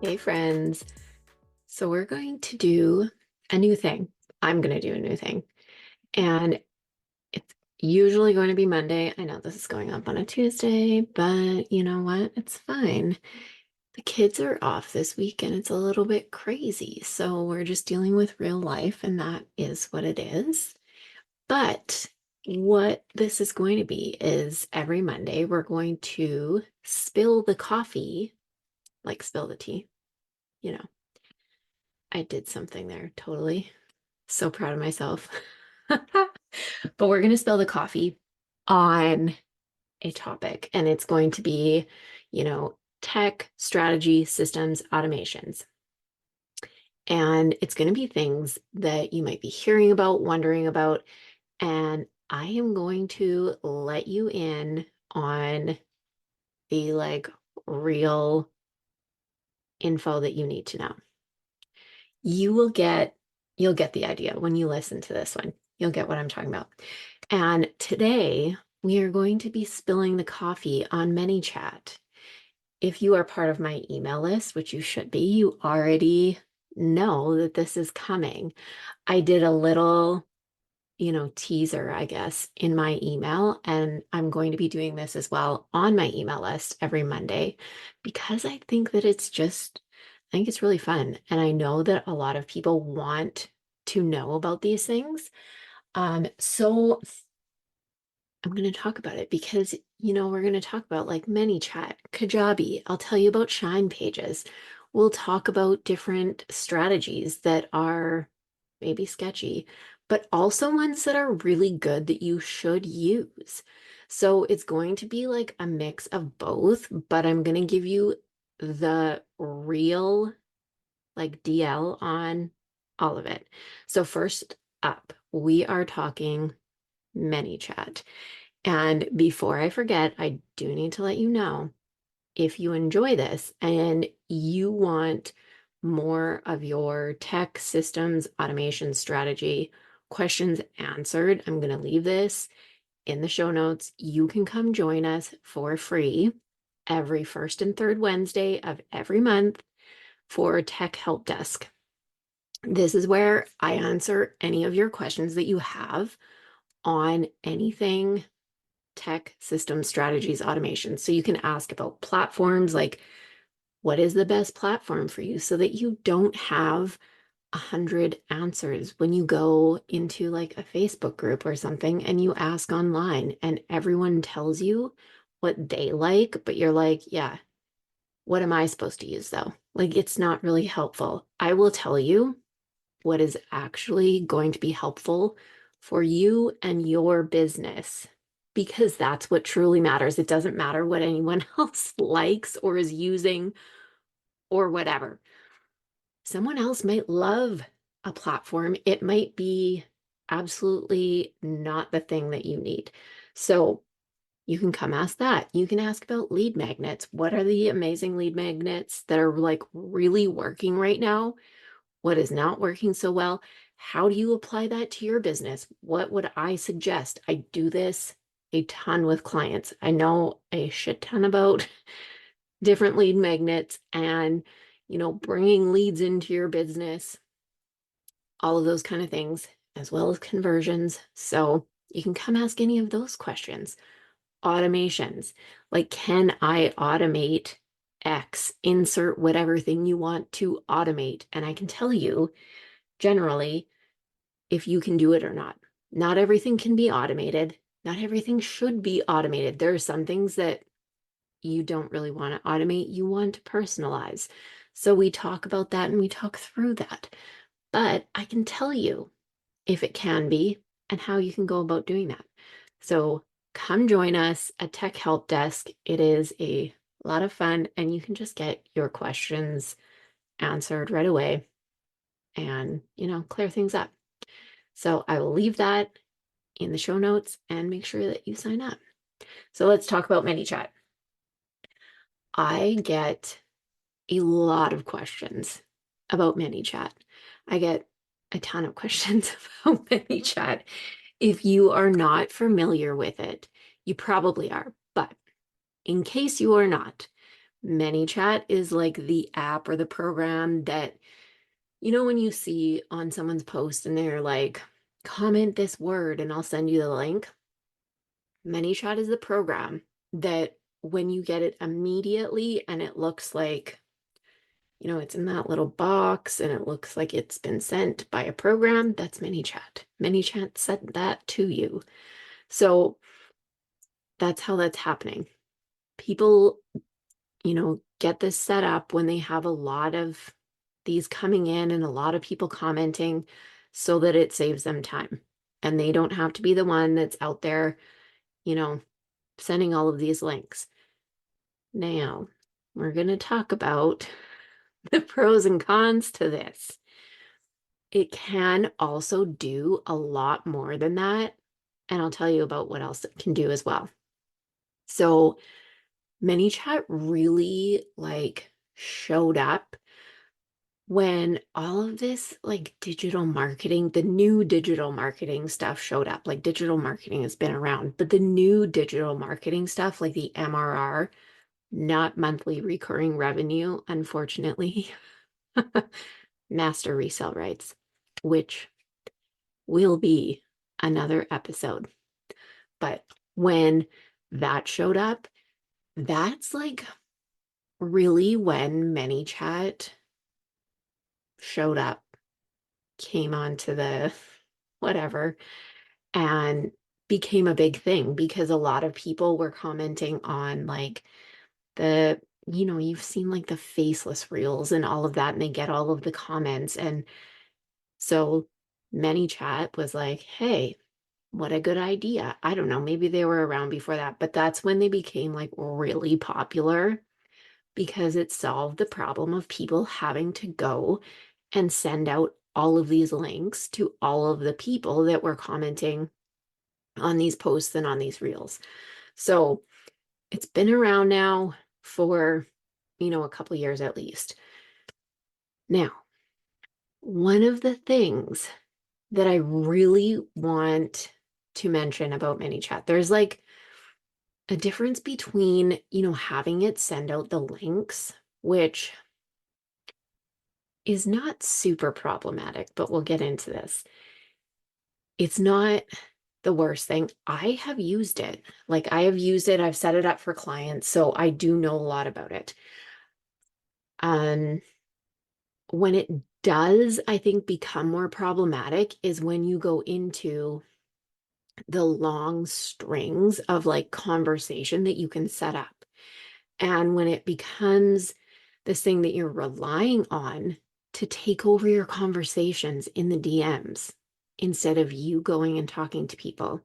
Hey friends. So we're going to do a new thing. I'm going to do a new thing. And it's usually going to be Monday. I know this is going up on a Tuesday, but you know what? It's fine. The kids are off this week and it's a little bit crazy. So we're just dealing with real life and that is what it is. But what this is going to be is every Monday we're going to spill the coffee, like spill the tea, you know. I did something there, totally. So proud of myself. But we're going to spill the coffee on a topic, and it's going to be, tech, strategy, systems, automations. And it's going to be things that you might be hearing about, wondering about, and I am going to let you in on the real info that you need to know. You will get you'll get the idea when you listen to this one. You'll get what I'm talking about. And today we are going to be spilling the coffee on ManyChat. If you are part of my email list, which you should be, you already know that this is coming. I did a little, teaser, I guess, in my email, and I'm going to be doing this as well on my email list every Monday because I think it's really fun. And I know that a lot of people want to know about these things. So I'm going to talk about it because, we're going to talk about like ManyChat, Kajabi. I'll tell you about Shine pages. We'll talk about different strategies that are maybe sketchy, but also ones that are really good that you should use. So it's going to be like a mix of both, but I'm going to give you the real DL on all of it. So first up, we are talking ManyChat. And before I forget, I do need to let you know if you enjoy this and you want more of your tech systems automation strategy questions answered, I'm going to leave this in the show notes. You can come join us for free every first and third Wednesday of every month for Tech Help Desk. This is where I answer any of your questions that you have on anything tech system strategies automation. So you can ask about platforms like what is the best platform for you so that you don't have 100 answers when you go into like a Facebook group or something and you ask online and everyone tells you what they like, but you're like, yeah, what am I supposed to use though? Like it's not really helpful. I will tell you what is actually going to be helpful for you and your business because that's what truly matters. It doesn't matter what anyone else likes or is using or whatever. Someone else might love a platform. It might be absolutely not the thing that you need. So you can come ask that. You can ask about lead magnets. What are the amazing lead magnets that are like really working right now? What is not working so well? How do you apply that to your business? What would I suggest? I do this a ton with clients. I know a shit ton about different lead magnets and, bringing leads into your business, all of those kind of things, as well as conversions. So you can come ask any of those questions. Automations, like, can I automate X? Insert whatever thing you want to automate. And I can tell you generally if you can do it or not. Not everything can be automated. Not everything should be automated. There are some things that you don't really want to automate, you want to personalize. So we talk about that and we talk through that. But I can tell you if it can be and how you can go about doing that. So come join us at Tech Help Desk. It is a lot of fun and you can just get your questions answered right away and, clear things up. So I will leave that in the show notes and make sure that you sign up. So let's talk about ManyChat. I get a lot of questions about ManyChat. I get a ton of questions about ManyChat. If you are not familiar with it, you probably are. But in case you are not, ManyChat is like the app or the program that, when you see on someone's post and they're like, comment this word and I'll send you the link. ManyChat is the program that when you get it immediately and it looks like, it's in that little box and it looks like it's been sent by a program, that's ManyChat. ManyChat sent that to you. So that's how that's happening. People, get this set up when they have a lot of these coming in and a lot of people commenting so that it saves them time. And they don't have to be the one that's out there, you know, sending all of these links. Now, we're going to talk about the pros and cons to this. It can also do a lot more than that. And I'll tell you about what else it can do as well. So, ManyChat really showed up when all of this digital marketing, the new digital marketing stuff showed up. Like digital marketing has been around, but the new digital marketing stuff, like the MRR, not monthly recurring revenue, unfortunately, master resale rights, which will be another episode. But when that showed up, that's really when ManyChat showed up, came onto the whatever, and became a big thing because a lot of people were commenting on the, you've seen the faceless reels and all of that, and they get all of the comments. And so ManyChat was like, hey, what a good idea. I don't know, maybe they were around before that, but that's when they became really popular because it solved the problem of people having to go and send out all of these links to all of the people that were commenting on these posts and on these reels. So it's been around now for, a couple years at least. Now, one of the things that I really want to mention about ManyChat, there's a difference between, having it send out the links, which is not super problematic, but we'll get into this. It's not the worst thing. I have used it. I have used it. I've set it up for clients, so I do know a lot about it. When it does, I think, become more problematic is when you go into the long strings of conversation that you can set up. And when it becomes this thing that you're relying on to take over your conversations in the DMs instead of you going and talking to people.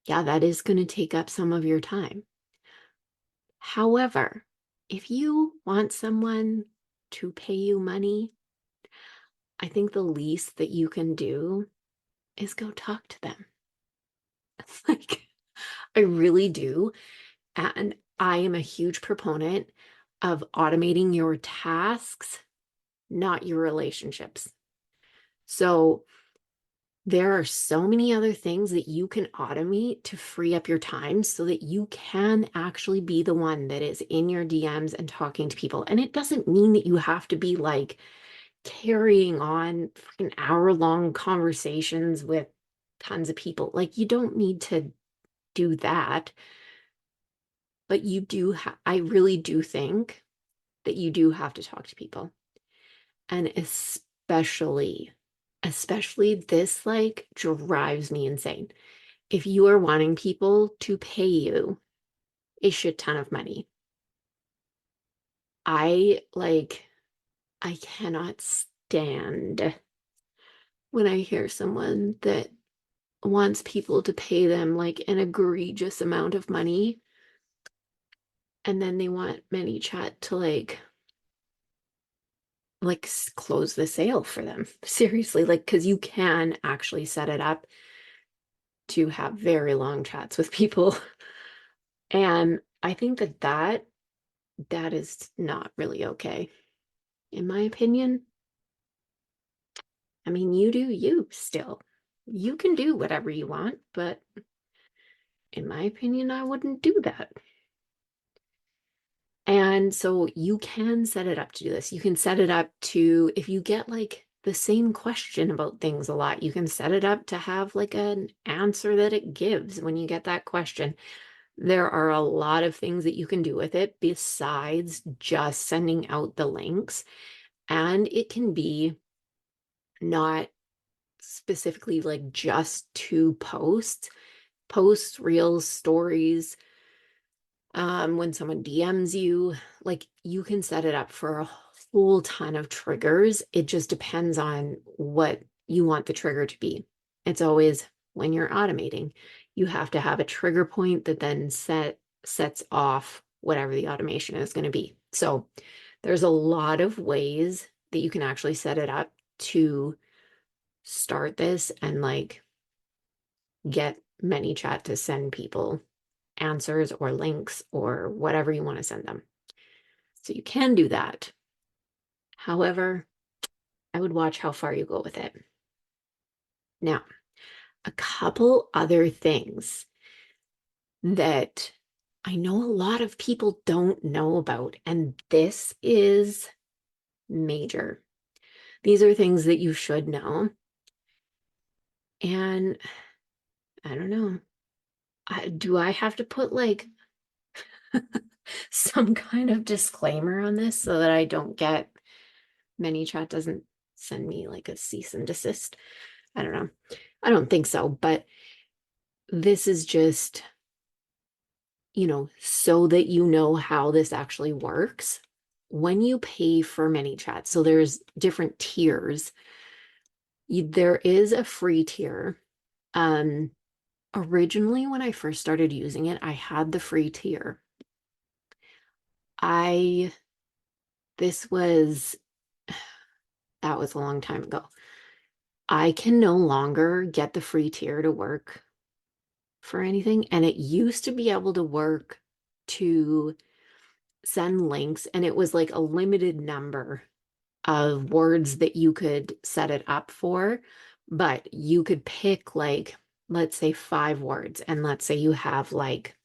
Yeah, that is going to take up some of your time. However, if you want someone to pay you money, I think the least that you can do is go talk to them. I really do. And I am a huge proponent of automating your tasks, not your relationships. So there are so many other things that you can automate to free up your time so that you can actually be the one that is in your DMs and talking to people. And it doesn't mean that you have to be carrying on freaking hour-long conversations with tons of people. You don't need to do that. But you do, I really do think that you do have to talk to people. And especially this drives me insane. If you are wanting people to pay you a shit ton of money, I cannot stand when I hear someone that wants people to pay them an egregious amount of money and then they want ManyChat to close the sale for them. Seriously, because you can actually set it up to have very long chats with people. And I think that is not really okay, in my opinion. I mean, you do you still. You can do whatever you want, but in my opinion, I wouldn't do that. And so you can set it up to do this. You can set it up to, if you get like the same question about things a lot, you can set it up to have like an answer that it gives when you get that question. There are a lot of things that you can do with it besides just sending out the links. And it can be not specifically like just to posts, reels, stories. When someone DMs you, like you can set it up for a whole ton of triggers. It just depends on what you want the trigger to be. It's always when you're automating, you have to have a trigger point that then sets off whatever the automation is going to be. So there's a lot of ways that you can actually set it up to start this and like get ManyChat to send people answers or links or whatever you want to send them. So you can do that. However, I would watch how far you go with it. Now, a couple other things that I know a lot of people don't know about, and this is major. These are things that you should know. And I don't know. Do I have to put like some kind of disclaimer on this so that I don't get ManyChat doesn't send me like a cease and desist? I don't know. I don't think so, but this is just, so that you know how this actually works. When you pay for ManyChat, so there's different tiers. There is a free tier. Um, Originally, when I first started using it, I had the free tier. I, this was, that was a long time ago. I can no longer get the free tier to work for anything. And it used to be able to work to send links, and it was like a limited number of words that you could set it up for, but you could pick like, let's say 5 words, and let's say you have like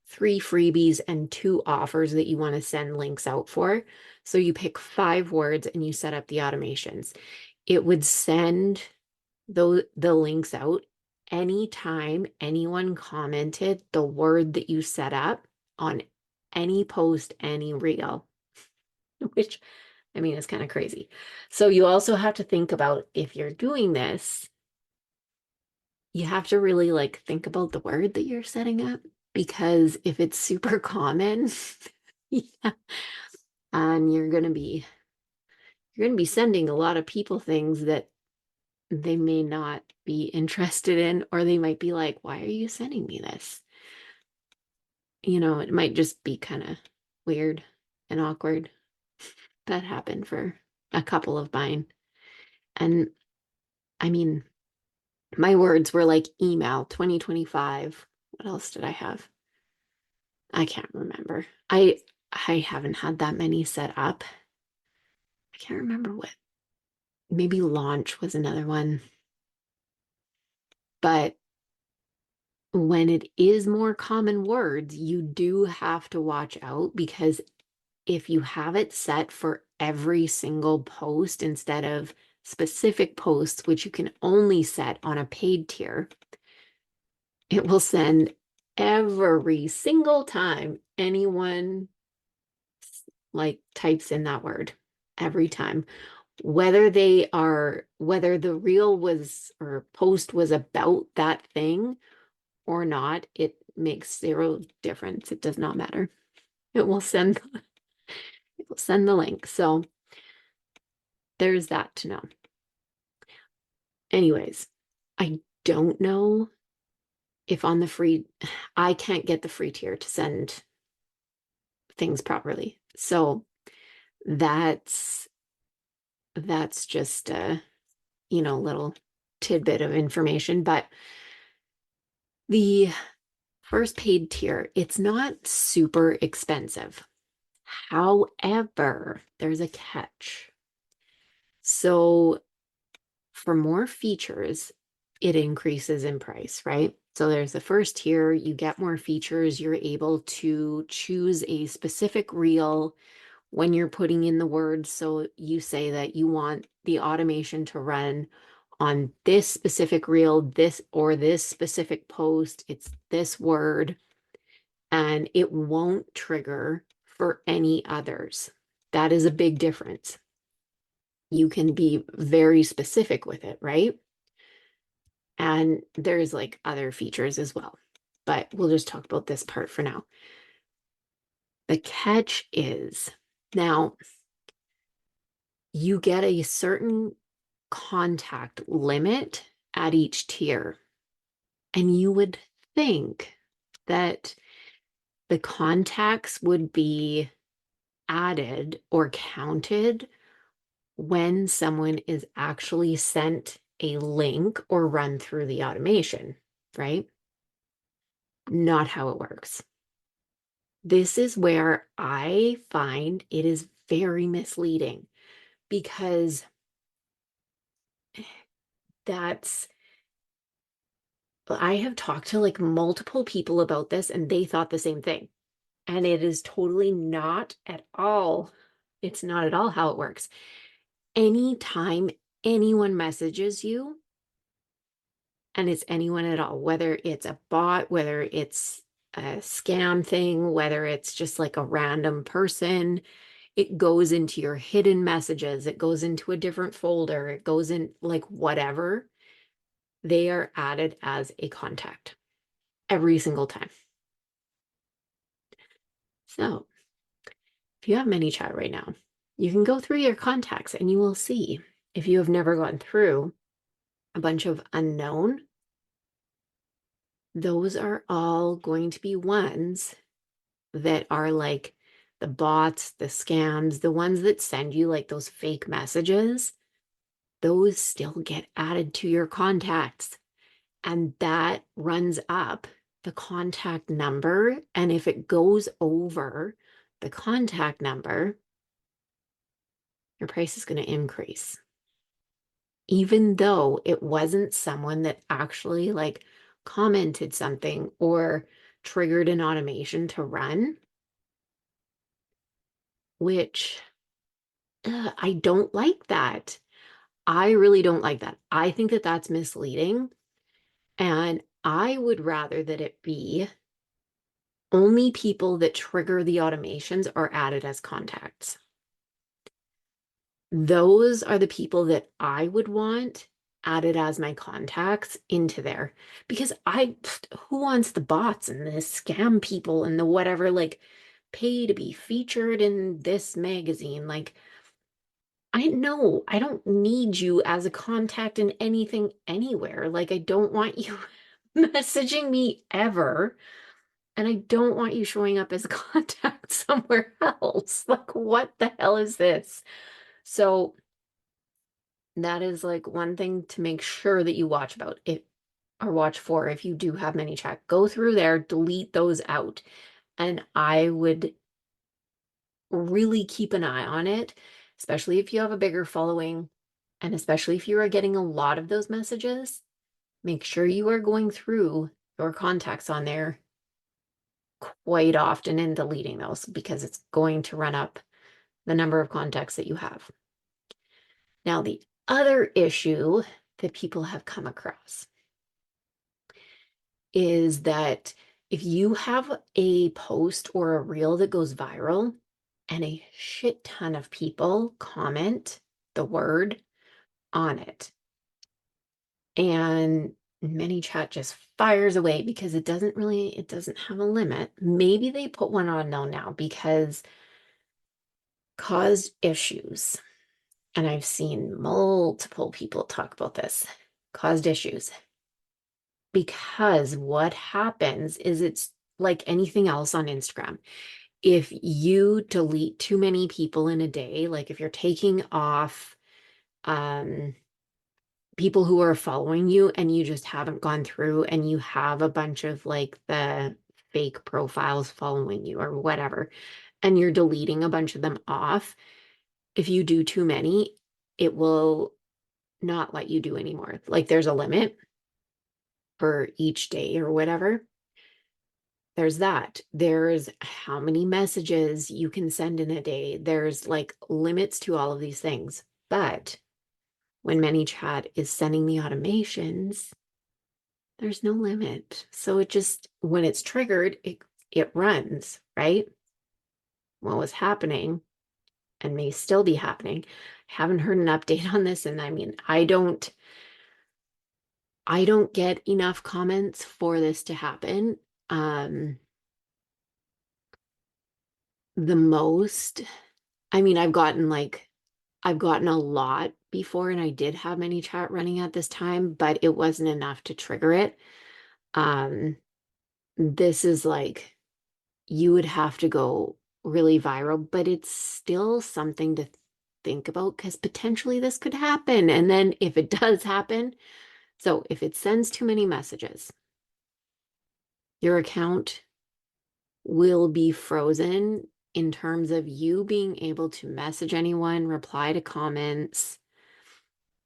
3 freebies and 2 offers that you want to send links out for. So you pick 5 words and you set up the automations. It would send the links out anytime anyone commented the word that you set up on any post, any reel, which I mean is kind of crazy. So you also have to think about, if you're doing this, you have to really like think about the word that you're setting up, because if it's super common, yeah, and you're going to be sending a lot of people things that they may not be interested in, or they might be like, why are you sending me this? It might just be kind of weird and awkward. That happened for a couple of mine. And I mean, my words were like email 2025. What else did I have? I can't remember. I haven't had that many set up. I can't remember what. Maybe launch was another one. But when it is more common words, you do have to watch out, because if you have it set for every single post instead of specific posts, which you can only set on a paid tier, it will send every single time anyone like types in that word, every time, whether the reel was or post was about that thing or not. It makes zero difference. It does not matter. It will send the link. So there's that to know. Anyways, I don't know if on the free, I can't get the free tier to send things properly. So that's just a, little tidbit of information. But the first paid tier, it's not super expensive. However, there's a catch. So for more features, it increases in price, right? So there's the first tier, you get more features, you're able to choose a specific reel when you're putting in the words. So you say that you want the automation to run on this specific reel, this or this specific post, it's this word, and it won't trigger for any others. That is a big difference. You can be very specific with it, right? And there's like other features as well, but we'll just talk about this part for now. The catch is now you get a certain contact limit at each tier. And you would think that the contacts would be added or counted when someone is actually sent a link or run through the automation, right? Not how it works. This is where I find it is very misleading because that's, I have talked to like multiple people about this and they thought the same thing. And it is totally not at all, it's not at all how it works. Anytime anyone messages you, and it's anyone at all, whether it's a bot, whether it's a scam thing, whether it's just like a random person, it goes into your hidden messages, it goes into a different folder, it goes in like whatever, they are added as a contact every single time. So if you have ManyChat right now, you can go through your contacts and you will see if you have never gone through a bunch of unknown, those are all going to be ones that are like the bots, the scams, the ones that send you like those fake messages. Those still get added to your contacts. And that runs up the contact number. And if it goes over the contact number, your price is going to increase. Even though it wasn't someone that actually like commented something or triggered an automation to run, which I don't like that. I really don't like that. I think that that's misleading. And I would rather that it be only people that trigger the automations are added as contacts. Those are the people that I would want added as my contacts into there because who wants the bots and the scam people and the whatever, like pay to be featured in this magazine? Like, I know I don't need you as a contact in anything anywhere. Like, I don't want you messaging me ever. And I don't want you showing up as a contact somewhere else. Like, what the hell is this? So that is like one thing to make sure that you watch about it or watch for if you do have ManyChat. Go through there, delete those out. And I would really keep an eye on it, especially if you have a bigger following and especially if you are getting a lot of those messages. Make sure you are going through your contacts on there quite often and deleting those because it's going to run up the number of contacts that you have. Now, the other issue that people have come across is that if you have a post or a reel that goes viral and a shit ton of people comment the word on it, and ManyChat just fires away because it doesn't have a limit. Maybe they put one on now because caused issues. And I've seen multiple people talk about this, caused issues. Because what happens is it's like anything else on Instagram. If you delete too many people in a day, like if you're taking off people who are following you and you just haven't gone through and you have a bunch of like the fake profiles following you or whatever, and you're deleting a bunch of them off, if you do too many, it will not let you do anymore. Like there's a limit. for each day or whatever. There's that. There's how many messages you can send in a day. There's like limits to all of these things. But when ManyChat is sending the automations, there's no limit. So it just, when it's triggered, it runs, right? What was happening and may still be happening. Haven't heard an update on this. And I mean, I don't get enough comments for this to happen. The most, I mean, I've gotten a lot before, and I did have ManyChat running at this time, but it wasn't enough to trigger it. Um, this is like you would have to go really viral, but it's still something to think about because potentially this could happen. And then if it does happen, so if it sends too many messages, your account will be frozen in terms of you being able to message anyone, reply to comments,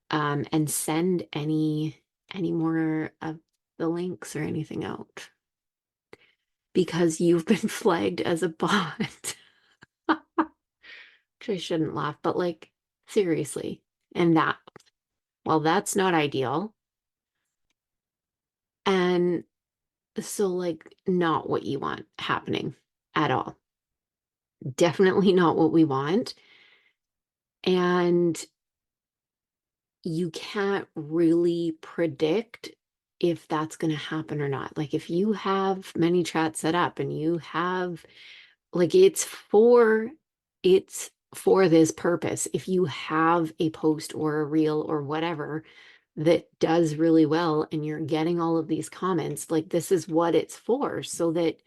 and send any more of the links or anything out because you've been flagged as a bot. Which I shouldn't laugh, but like seriously. And that, well, that's not ideal. And so like not what you want happening at all. Definitely not what we want. And you can't really predict if that's going to happen or not. Like if you have ManyChat set up and you have like it's for this purpose. If you have a post or a reel or whatever that does really well and you're getting all of these comments, like this is what it's for, so that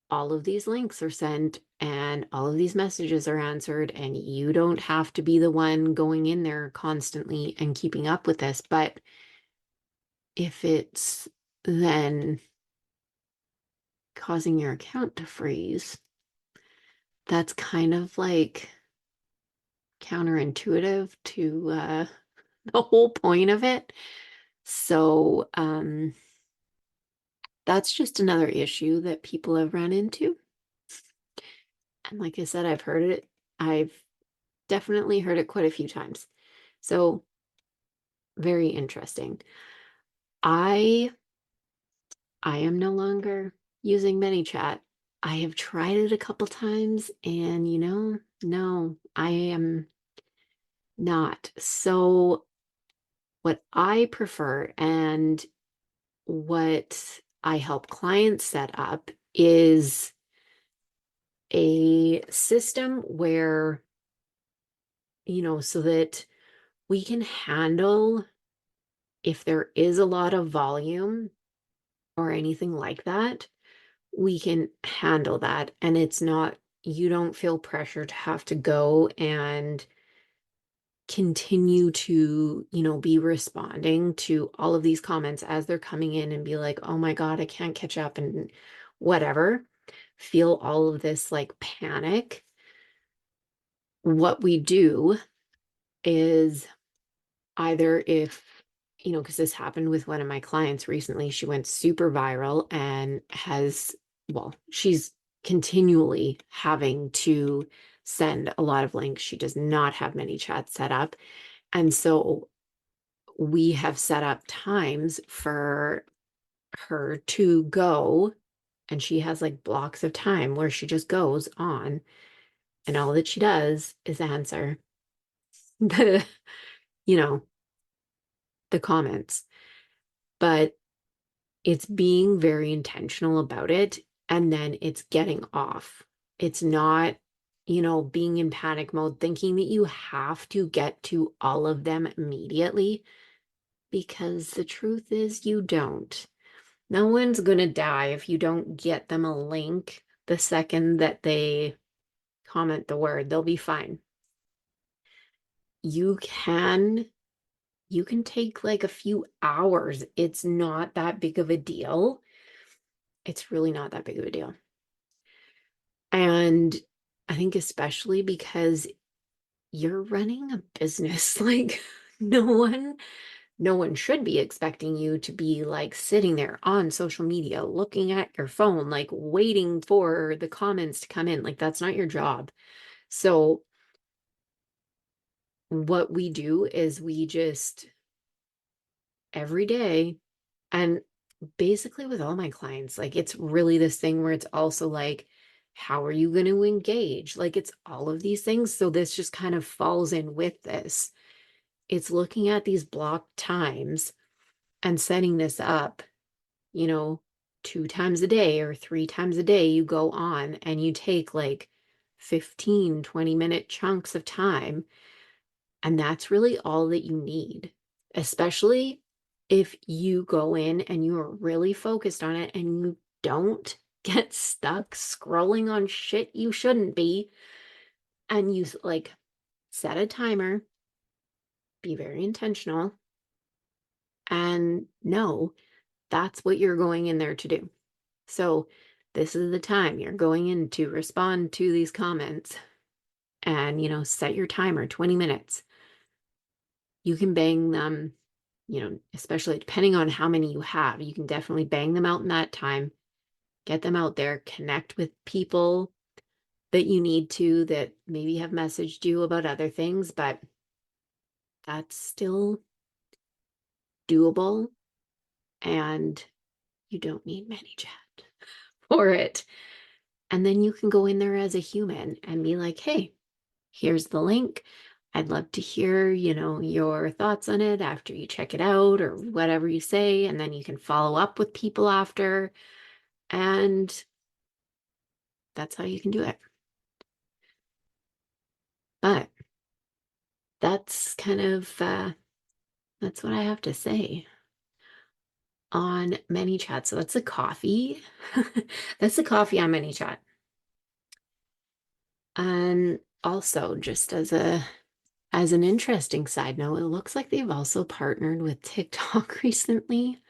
all of these links are sent and all of these messages are answered, and you don't have to be the one going in there constantly and keeping up with this. But if it's then causing your account to freeze, that's kind of like counterintuitive to the whole point of it. So that's just another issue that people have run into. And like I said, I've definitely heard it quite a few times. So very interesting. I I am no longer using ManyChat. I have tried it a couple times and no, I am not. So what I prefer and what I help clients set up is a system where, so that we can handle if there is a lot of volume or anything like that, we can handle that. And it's not, you don't feel pressure to have to go and continue to, be responding to all of these comments as they're coming in and be like, oh my God, I can't catch up and whatever. Feel all of this like panic. What we do is either if, because this happened with one of my clients recently, she went super viral and well, she's continually having to send a lot of links. She does not have ManyChat set up. And so we have set up times for her to go, and she has like blocks of time where she just goes on, and all that she does is answer the, you know, the comments. But it's being very intentional about it, and then it's getting off. It's not, being in panic mode, thinking that you have to get to all of them immediately, because the truth is you don't. No one's gonna die if you don't get them a link the second that they comment the word. They'll be fine. You can you can take like a few hours. It's not that big of a deal. It's really not that big of a deal. And I think especially because you're running a business, like no one no one should be expecting you to be like sitting there on social media, looking at your phone, like waiting for the comments to come in. Like that's not your job. So what we do is we just every day, and basically with all my clients, like it's really this thing where it's also like, how are you going to engage? Like it's all of these things. So this just kind of falls in with this. It's looking at these block times and setting this up, you know, 2 times a day or 3 times a day. You go on and you take like 15, 20-minute chunks of time. And that's really all that you need, especially if you go in and you are really focused on it and you don't get stuck scrolling on shit you shouldn't be. And you like set a timer, be very intentional, and know that's what you're going in there to do. So, this is the time you're going in to respond to these comments and, set your timer 20 minutes. You can bang them, especially depending on how many you have, you can definitely bang them out in that time, get them out there, connect with people that you need to that maybe have messaged you about other things, but that's still doable and you don't need ManyChat for it. And then you can go in there as a human and be like, hey, here's the link. I'd love to hear, your thoughts on it after you check it out or whatever you say. And then you can follow up with people after. And that's how you can do it. But that's kind of, that's what I have to say on ManyChat. So that's a coffee. That's the coffee on ManyChat. And also, just as an interesting side note, it looks like they've also partnered with TikTok recently,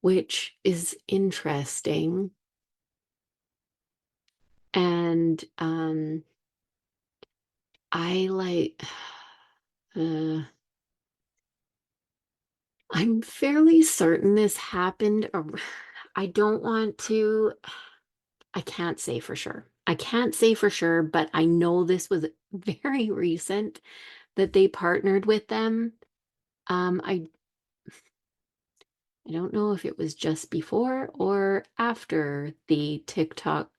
which is interesting. And I like uh I'm fairly certain this happened. I don't want to, I can't say for sure. I can't say for sure, but I know this was very recent that they partnered with them. I don't know if it was just before or after the TikTok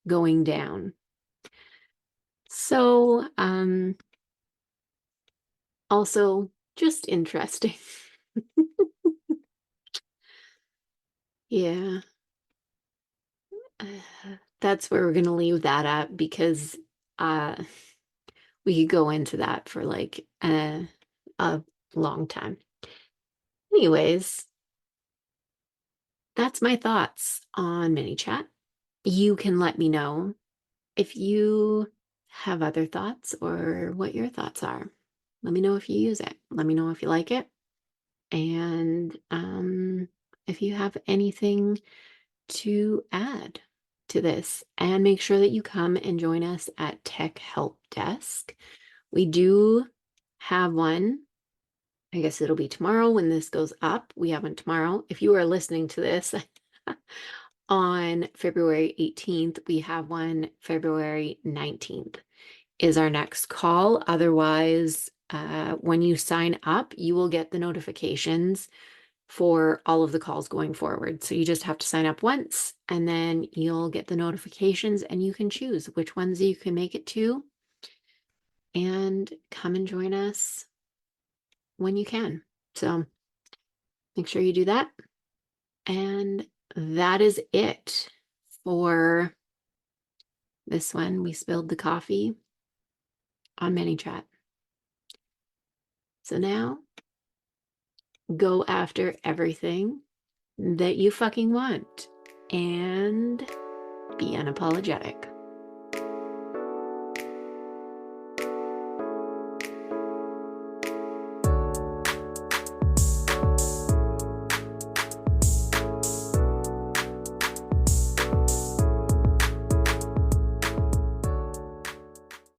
going down. So, also just interesting. Yeah. Uh, that's where we're gonna leave that at because uh we could go into that for like a long time. Anyways, that's my thoughts on ManyChat. You can let me know if you have other thoughts or what your thoughts are. Let me know if you use it. Let me know if you like it. And if you have anything to add to this, and make sure that you come and join us at Tech Help Desk. We do have one. I guess it'll be tomorrow when this goes up. We have one tomorrow. If you are listening to this on February 18th, we have one February 19th is our next call. Otherwise, when you sign up, you will get the notifications for all of the calls going forward. So you just have to sign up once and then you'll get the notifications and you can choose which ones you can make it to and come and join us when you can. So make sure you do that. And that is it for this one. We spilled the coffee on ManyChat. So now go after everything that you fucking want and be unapologetic.